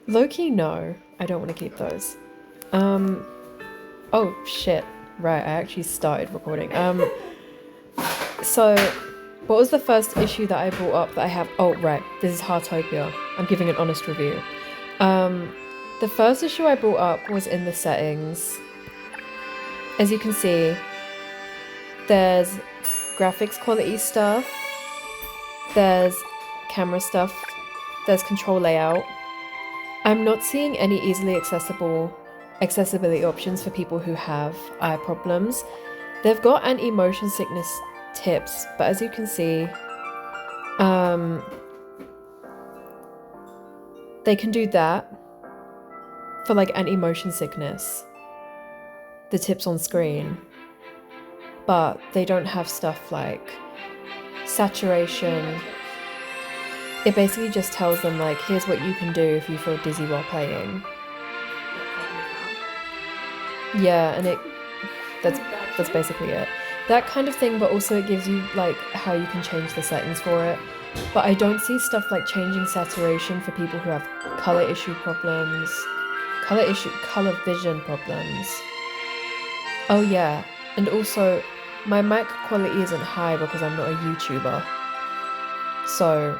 Low-key, no. I don't want to keep those. Oh, shit. Right, I actually started recording. So, what was the first issue that I brought up that I have? Oh, right. This is Heartopia. I'm giving an honest review. The first issue I brought up was in the settings. As you can see, there's graphics quality stuff, there's camera stuff, there's control layout. I'm not seeing any easily accessibility options for people who have eye problems. They've got anti-motion sickness tips, but as you can see, they can do that for like anti-motion sickness, the tips on screen, but they don't have stuff like saturation. It basically just tells them like, here's what you can do if you feel dizzy while playing. Yeah, and that's basically it. That kind of thing, but also it gives you like how you can change the settings for it. But I don't see stuff like changing saturation for people who have color vision problems. Oh yeah, and also my mic quality isn't high because I'm not a YouTuber. So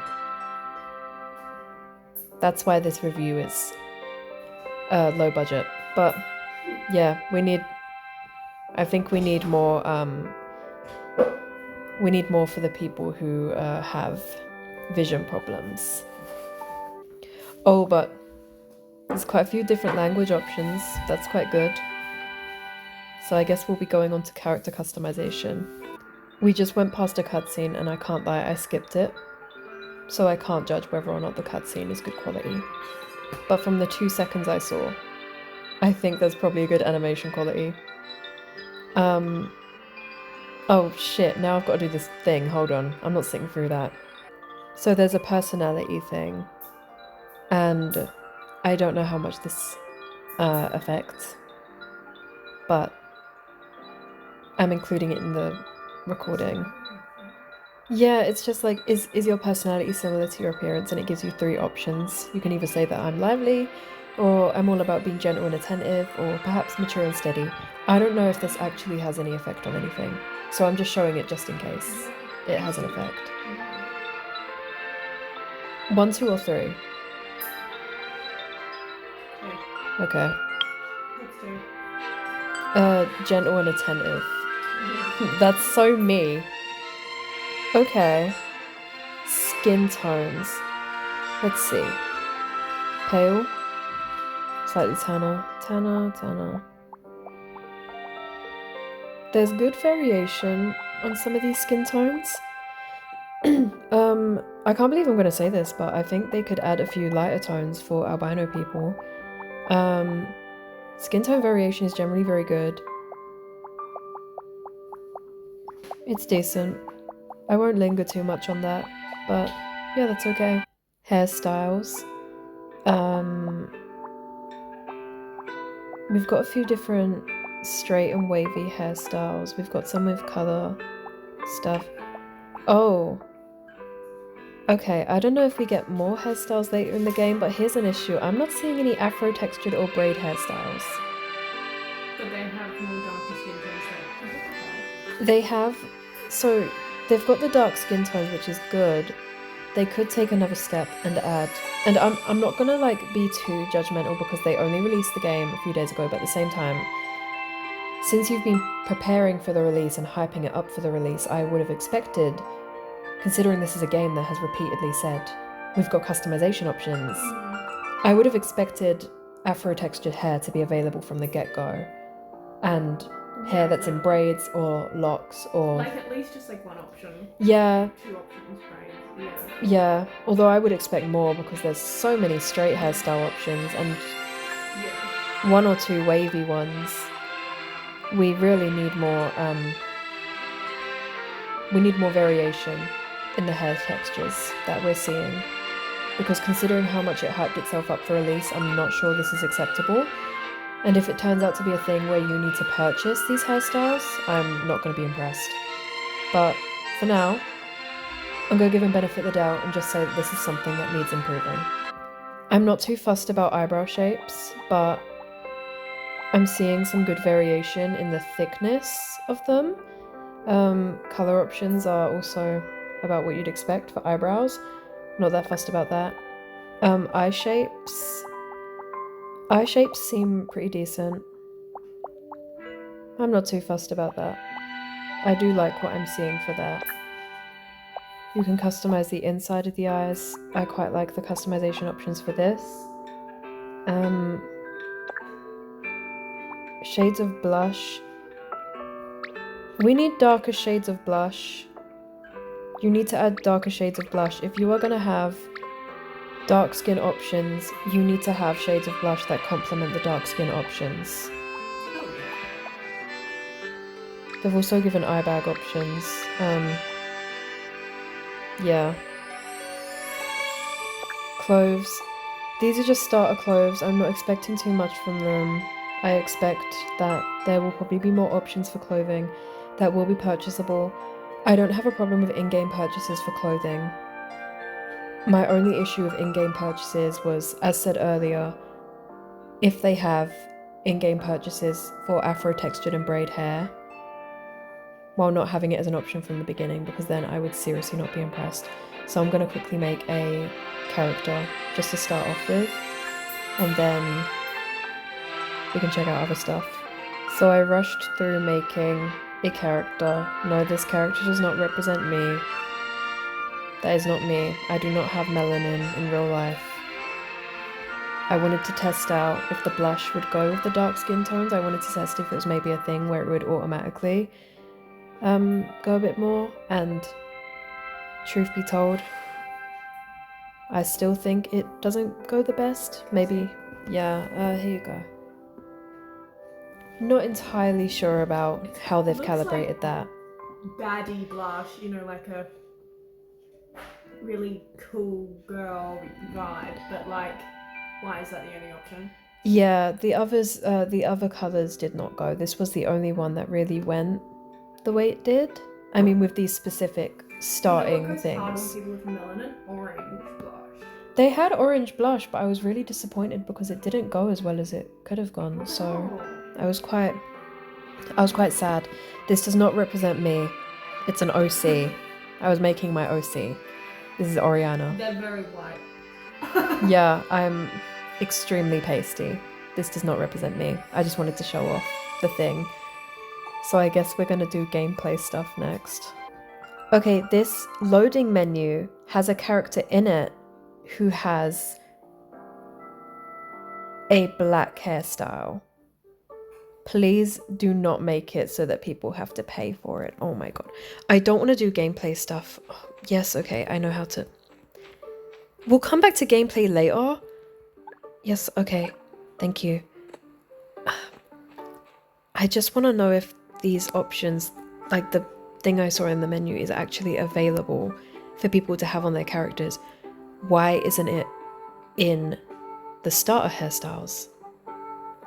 that's why this review is low budget. But yeah, I think we need more for the people who have vision problems. Oh, but there's quite a few different language options. That's quite good. So I guess we'll be going on to character customization. We just went past a cutscene and I can't lie, I skipped it. So I can't judge whether or not the cutscene is good quality. But from the 2 seconds I saw, I think there's probably a good animation quality. Oh shit, now I've got to do this thing, hold on, I'm not sitting through that. So there's a personality thing, and I don't know how much this affects, but I'm including it in the recording. Yeah, it's just like, is your personality similar to your appearance? And it gives you 3 options. You can either say that I'm lively, or I'm all about being gentle and attentive, or perhaps mature and steady. I don't know if this actually has any effect on anything, so I'm just showing it just in case it has an effect. 1, 2, or 3? Okay. Gentle and attentive. That's so me. Okay. Skin tones. Let's see. Pale. Slightly tanner. There's good variation on some of these skin tones. I can't believe I'm going to say this, but I think they could add a few lighter tones for albino people. Skin tone variation is generally very good. It's decent. I won't linger too much on that, but yeah, that's okay. Hairstyles. We've got a few different straight and wavy hairstyles. We've got some with color stuff. Oh. Okay, I don't know if we get more hairstyles later in the game, but here's an issue. I'm not seeing any afro-textured or braid hairstyles. But they have more darker skin tones. They have... So, they've got the dark skin tones, which is good. They could take another step and add... And I'm not gonna, like, be too judgmental because they only released the game a few days ago, but at the same time, since you've been preparing for the release and hyping it up for the release, I would have expected, considering this is a game that has repeatedly said, we've got customization options, I would have expected afro-textured hair to be available from the get-go. And hair that's in braids or locks or... Like at least just like one option. Yeah. 2 options, braids. Yeah, although I would expect more because there's so many straight hairstyle options and 1 or 2 wavy ones. We really need more, variation in the hair textures that we're seeing. Because considering how much it hyped itself up for release, I'm not sure this is acceptable. And if it turns out to be a thing where you need to purchase these hairstyles, I'm not going to be impressed. But for now, I'm going to give him benefit of the doubt and just say that this is something that needs improving. I'm not too fussed about eyebrow shapes, but I'm seeing some good variation in the thickness of them. Color options are also about what you'd expect for eyebrows. Not that fussed about that. Eye shapes. Eye shapes seem pretty decent. I'm not too fussed about that. I do like what I'm seeing for that. You can customize the inside of the eyes. I quite like the customization options for this. Shades of blush. We need darker shades of blush. You need to add darker shades of blush. If you are going to have dark skin options, you need to have shades of blush that complement the dark skin options. They've also given eye bag options. Yeah. Cloves. These are just starter cloves. I'm not expecting too much from them. I expect that there will probably be more options for clothing that will be purchasable. I don't have a problem with in-game purchases for clothing. My only issue with in-game purchases was, as said earlier, if they have in-game purchases for afro-textured and braid hair, while not having it as an option from the beginning, because then I would seriously not be impressed. So I'm going to quickly make a character just to start off with, and then we can check out other stuff. So I rushed through making a character. No, this character does not represent me. That is not me. I do not have melanin in real life. I wanted to test out if the blush would go with the dark skin tones. I wanted to test if it was maybe a thing where it would automatically go a bit more, and truth be told, I still think it doesn't go the best. Maybe, yeah, here you go. Not entirely sure about how they've calibrated like that. Baddie blush, you know, like a really cool girl vibe, but like, why is that the only option? Yeah, the other colours did not go. This was the only one that really went the way it did. I mean, with these specific starting what goes hard on things. people with melanin? Orange blush. They had orange blush, but I was really disappointed because it didn't go as well as it could have gone. So I was quite sad. This does not represent me. It's an OC. I was making my OC. This is Oriana. They're very white. Yeah, I'm extremely pasty. This does not represent me. I just wanted to show off the thing. So I guess we're gonna do gameplay stuff next. Okay, this loading menu has a character in it who has a black hairstyle. Please do not make it so that people have to pay for it. Oh my god. I don't want to do gameplay stuff. Oh, yes, okay, I know how to. We'll come back to gameplay later. Yes, okay. Thank you. I just want to know if these options, like the thing I saw in the menu, is actually available for people to have on their characters. Why isn't it in the starter hairstyles?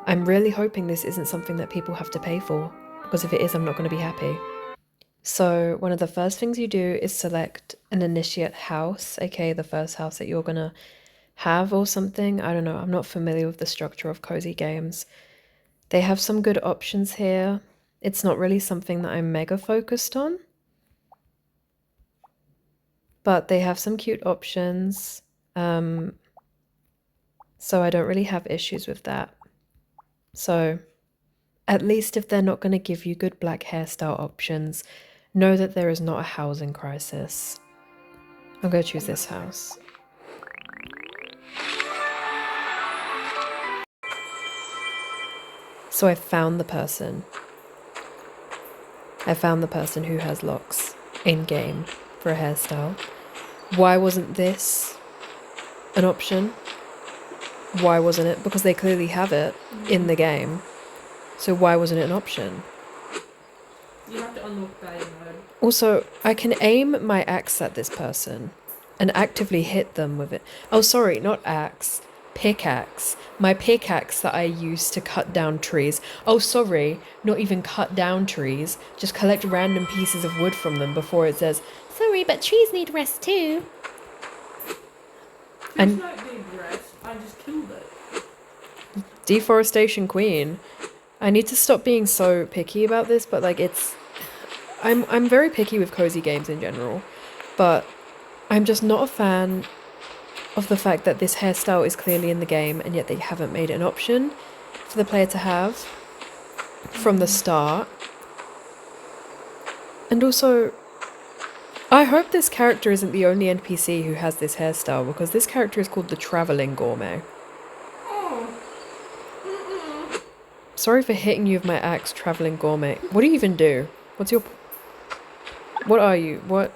I'm really hoping this isn't something that people have to pay for, because if it is, I'm not going to be happy. So one of the first things you do is select an initiate house, aka the first house that you're going to have or something. I don't know, I'm not familiar with the structure of cozy games. They have some good options here. It's not really something that I'm mega focused on, but they have some cute options. So I don't really have issues with that. So at least if they're not going to give you good black hairstyle options, know that there is not a housing crisis. I'm going to choose this house. So I found the person. I found the person who has locks in-game for a hairstyle. Why wasn't this an option? Why wasn't it? Because they clearly have it in the game. So why wasn't it an option? You have to unlock that in mode. Also, I can aim my axe at this person and actively hit them with it. Oh, sorry, not axe. Pickaxe. My pickaxe that I use to cut down trees. Oh, sorry, not even cut down trees. Just collect random pieces of wood from them before it says, sorry, but trees need rest too. Trees don't need rest. I just Deforestation Queen. I need to stop being so picky about this, but like I'm very picky with cozy games in general, but I'm just not a fan of the fact that this hairstyle is clearly in the game and yet they haven't made it an option for the player to have from the start. And also, I hope this character isn't the only NPC who has this hairstyle, because this character is called the Traveling Gourmet. Sorry for hitting you with my axe, Traveling Gourmet. What do you even do? What's your... What are you? What?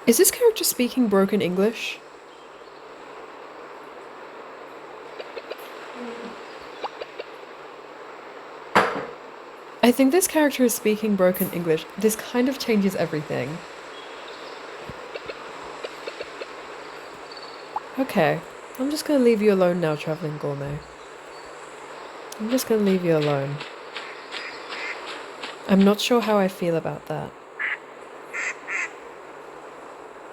Is this character speaking broken English? I think this character is speaking broken English. This kind of changes everything. Okay, I'm just gonna leave you alone now, Traveling Gourmet. I'm just gonna leave you alone. I'm not sure how I feel about that.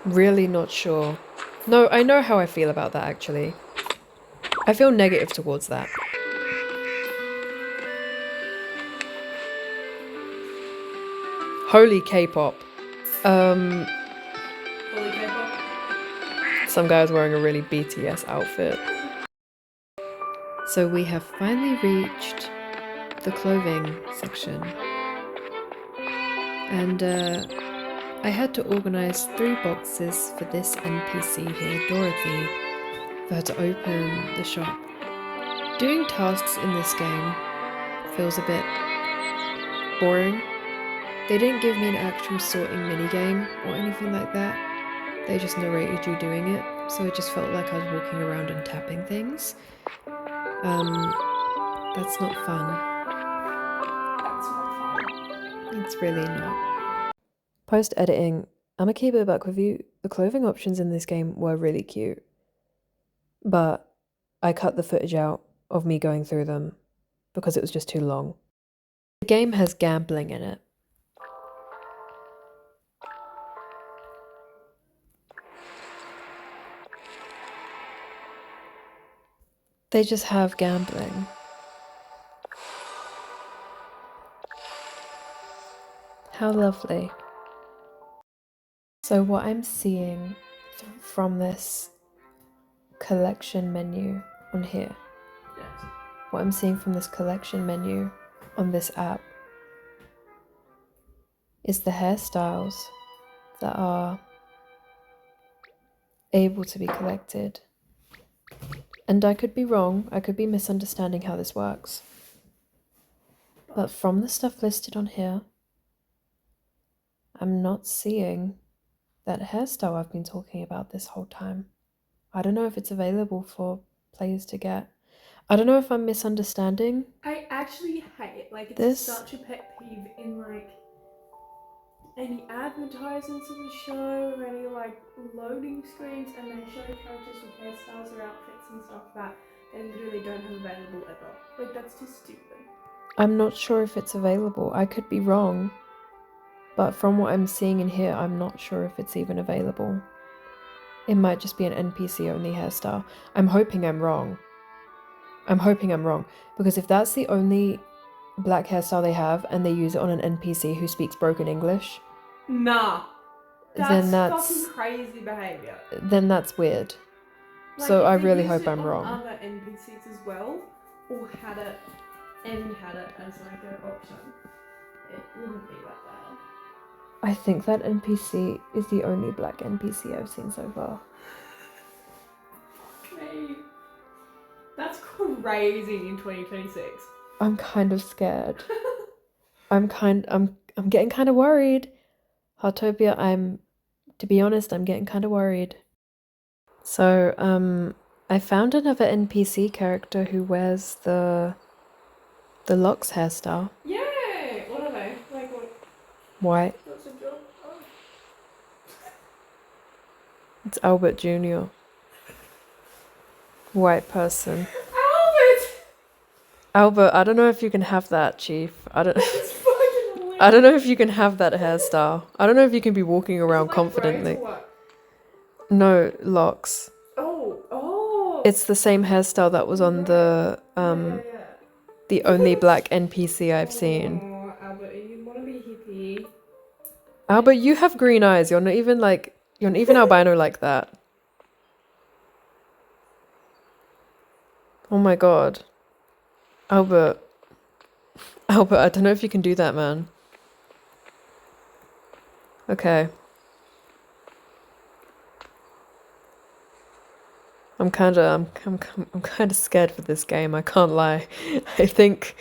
Really not sure. No, I know how I feel about that, actually. I feel negative towards that. Holy K-pop. Holy K-pop. Some guy's wearing a really BTS outfit. So we have finally reached the clothing section. And I had to organize 3 boxes for this NPC here, Dorothy, for her to open the shop. Doing tasks in this game feels a bit boring. They didn't give me an actual sorting minigame or anything like that. They just narrated you doing it, so it just felt like I was walking around and tapping things. That's not fun. That's not fun. It's really not. Post-editing, I'ma keep it back with you. The clothing options in this game were really cute, but I cut the footage out of me going through them because it was just too long. The game has gambling in it. They just have gambling. How lovely. So what I'm seeing from this collection menu on here, Yes. what I'm seeing from this collection menu on this app is the hairstyles that are able to be collected. And I could be wrong, I could be misunderstanding how this works. But from the stuff listed on here, I'm not seeing that hairstyle I've been talking about this whole time. I don't know if it's available for players to get. I don't know if I'm misunderstanding. I actually hate, like, it's This? such a pet peeve in, like, any advertisements of the show or any, like, loading screens, and they show characters with hairstyles or outfits and stuff that they literally don't have available ever. Like, that's just stupid. I'm not sure if it's available. I could be wrong. But from what I'm seeing in here, I'm not sure if it's even available. It might just be an NPC only hairstyle. I'm hoping I'm wrong. Because if that's the only black hairstyle they have and they use it on an NPC who speaks broken English, Nah. then that's fucking crazy behavior. Then that's weird. Like, So if I they really used hope it I'm on wrong. other NPCs as well, or had it as like an option, it wouldn't be that bad. I think that NPC is the only black NPC I've seen so far. Okay. That's crazy in 2026. I'm kind of scared. I'm getting kind of worried. Heartopia, to be honest, I'm getting kind of worried. So, I found another NPC character who wears the locks hairstyle. Yay! What are they? Like what? White. What's a job? Oh. It's Albert Jr. White person. Albert! Albert, I don't know if you can have that, Chief. It's fucking hilarious. I don't know if you can have that hairstyle. I don't know if you can be walking around Is it like confidently. braids or what? No, locks. Oh. It's the same hairstyle that was on the Yeah. the only black NPC I've seen. Oh, Albert, you want to be hippie? Albert, you have green eyes. You're not even albino like that. Oh my god. Albert. Albert, I don't know if you can do that, man. Okay. I'm kind of scared for this game. I can't lie. I think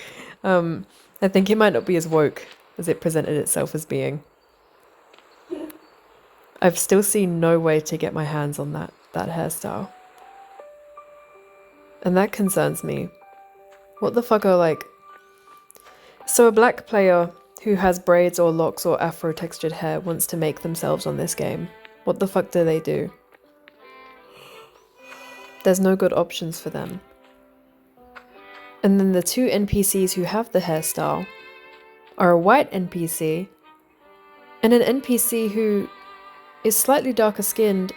I think it might not be as woke as it presented itself as being. I've still seen no way to get my hands on that hairstyle. And that concerns me. What the fuck are like... So a black player who has braids or locks or afro textured hair wants to make themselves on this game. What the fuck do they do? There's no good options for them. And then the two NPCs who have the hairstyle are a white NPC and an NPC who is slightly darker skinned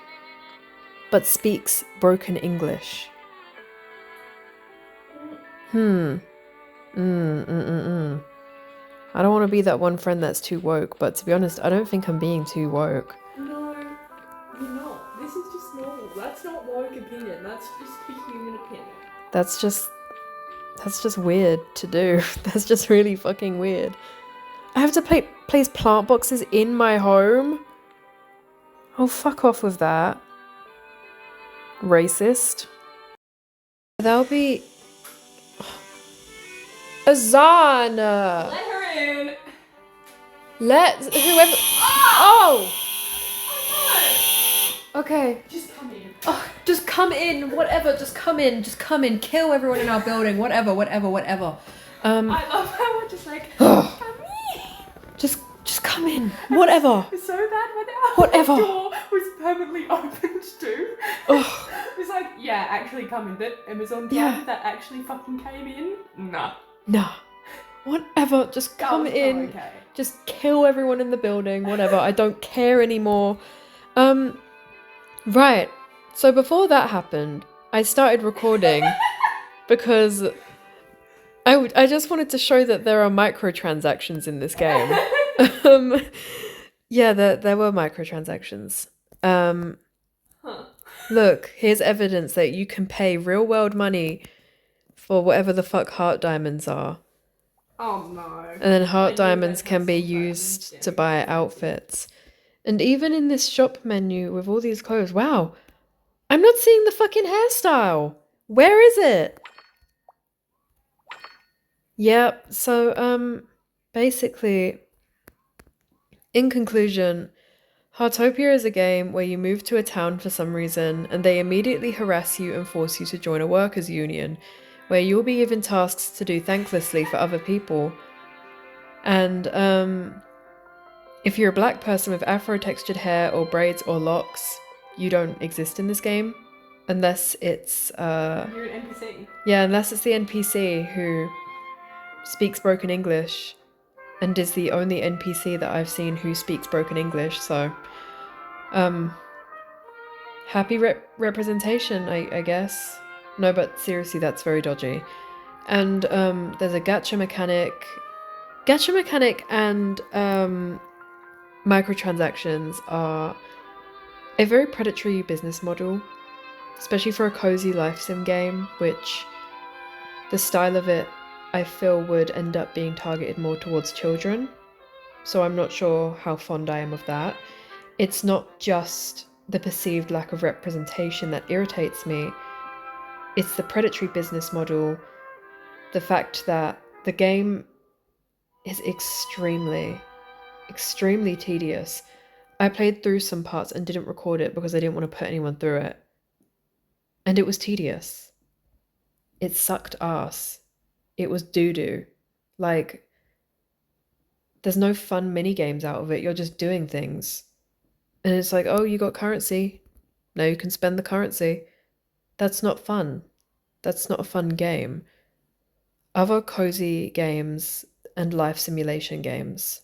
but speaks broken English. I don't want to be that one friend that's too woke, but to be honest, I don't think I'm being too woke. No, you're not. This is just normal. That's not woke opinion. That's just a human opinion. That's just weird to do. That's just really fucking weird. I have to place plant boxes in my home? Oh, fuck off with that. Racist. That'll be... Azana! let her in. Let whoever... Oh! Okay. Just come in. Oh, just come in. Whatever. Just come in. Just come in. Kill everyone in our building. Whatever. I love how we're just like, come in. Just come in. Whatever. It's so bad when our Whatever. door was permanently opened too. Oh. It's like, yeah, actually come in. That Amazon Yeah. that actually fucking came in. Nah. Nah. Whatever. Just come in. Okay. Just kill everyone in the building. Whatever. I don't care anymore. Right. So before that happened, I started recording because I just wanted to show that there are microtransactions in this game. Yeah, there were microtransactions. Look, here's evidence that you can pay real world money for whatever the fuck heart diamonds are. Oh no. And then heart diamonds can be used to buy outfits. And even in this shop menu with all these clothes, wow, I'm not seeing the fucking hairstyle. Where is it? Yep, so, basically, in conclusion, Heartopia is a game where you move to a town for some reason and they immediately harass you and force you to join a workers' union, where you'll be given tasks to do thanklessly for other people. And, if you're a black person with afro-textured hair or braids or locks, you don't exist in this game. Unless it's, You're an NPC. Yeah, unless it's the NPC who speaks broken English and is the only NPC that I've seen who speaks broken English, so... happy representation, I guess. No, but seriously, that's very dodgy. And, there's a gacha mechanic. Gacha mechanic and, microtransactions are a very predatory business model, especially for a cozy life sim game, which the style of it I feel would end up being targeted more towards children. So I'm not sure how fond I am of that. It's not just the perceived lack of representation that irritates me, it's the predatory business model, the fact that the game is extremely tedious. I played through some parts and didn't record it because I didn't want to put anyone through it. And it was tedious. It sucked ass. It was doo-doo. Like, there's no fun mini games out of it. You're just doing things. And it's like, oh, you got currency. Now you can spend the currency. That's not fun. That's not a fun game. other cozy games and life simulation games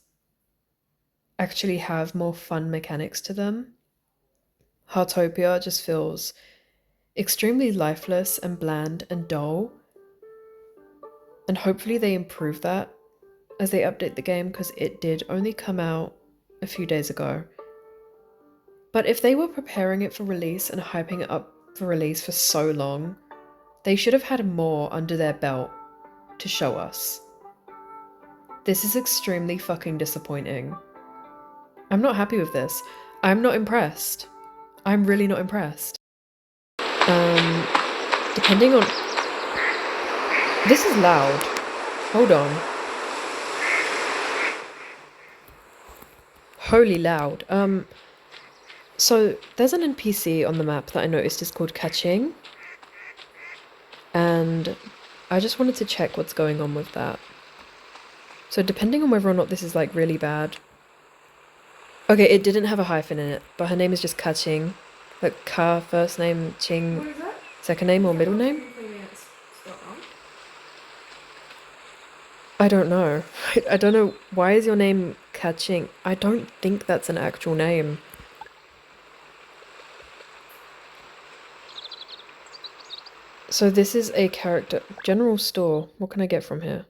actually have more fun mechanics to them. Heartopia just feels extremely lifeless and bland and dull. And hopefully they improve that as they update the game, because it did only come out a few days ago. But if they were preparing it for release and hyping it up for release for so long, they should have had more under their belt to show us. This is extremely fucking disappointing. I'm not happy with this. I'm not impressed. I'm really not impressed. Depending on... This is loud. Hold on. Holy loud. So there's an NPC on the map that I noticed is called Kaching. And I just wanted to check what's going on with that. So depending on whether or not this is like really bad. Okay, it didn't have a hyphen in it, but her name is just Kaching. Like Ka, first name, Ching, What is that? second name or middle name? It's spelled wrong. I don't know. I don't know. Why is your name Kaching? I don't think that's an actual name. So this is a character. General store. What can I get from here?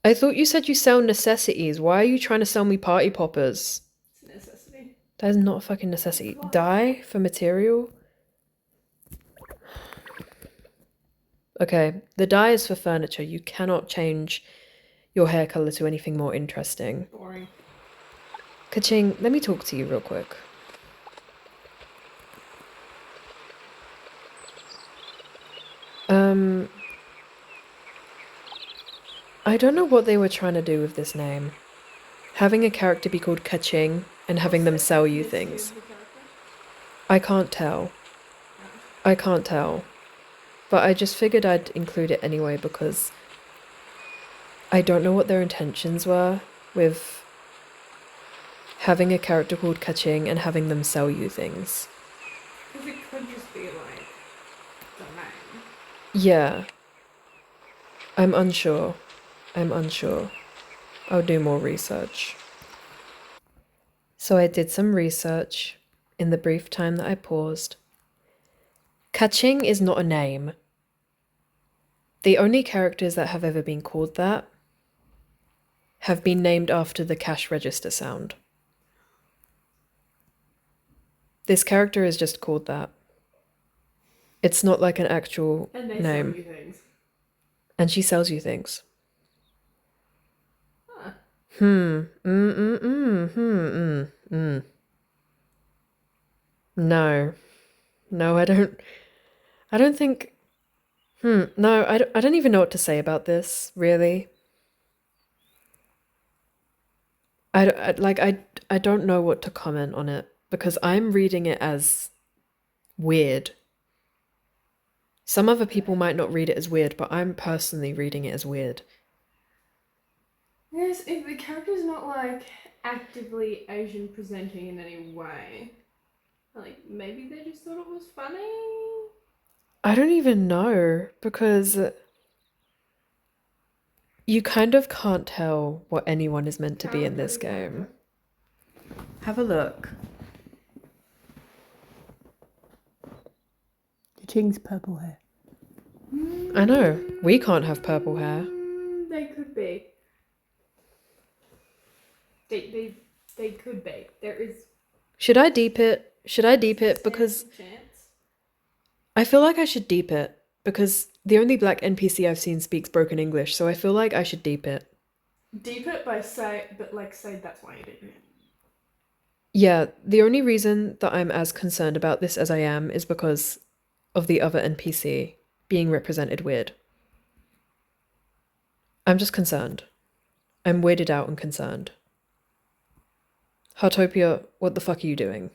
I thought you said you sell necessities. Why are you trying to sell me party poppers? It's a necessity. That is not a fucking necessity. Dye for material? Okay, the dye is for furniture. You cannot change your hair color to anything more interesting. Boring. Kaching, let me talk to you real quick. I don't know what they were trying to do with this name. Having a character be called Kaching and having them sell you things. I can't tell. I can't tell. But I just figured I'd include it anyway because I don't know what their intentions were with having a character called Kaching and having them sell you things. Because it could just be like the name. Yeah. I'm unsure. I'm unsure. I'll do more research. So I did some research in the brief time that I paused. Kaching is not a name. The only characters that have ever been called that have been named after the cash register sound. This character is just called that. It's not like an actual And they name. sell you things. And she sells you things. Huh. No. No, I don't think... No, I don't even know what to say about this, really. I don't know what to comment on it, because I'm reading it as weird. Some other people might not read it as weird, but I'm personally reading it as weird. Yes, if the character's not like actively Asian presenting in any way, like maybe they just thought it was funny. I don't even know, because you kind of can't tell what anyone is meant to be in this game. Have a look. Ching's purple hair. I know. We can't have purple hair. They could be. They could be. There is. Should I deep it? Should I deep it? Because Chance. I feel like I should deep it. Because the only black NPC I've seen speaks broken English, so I feel like I should deep it. Deep it by say that's why you did it. Yeah, the only reason that I'm as concerned about this as I am is because of the other NPC being represented weird. I'm just concerned. I'm weirded out and concerned. Heartopia, what the fuck are you doing?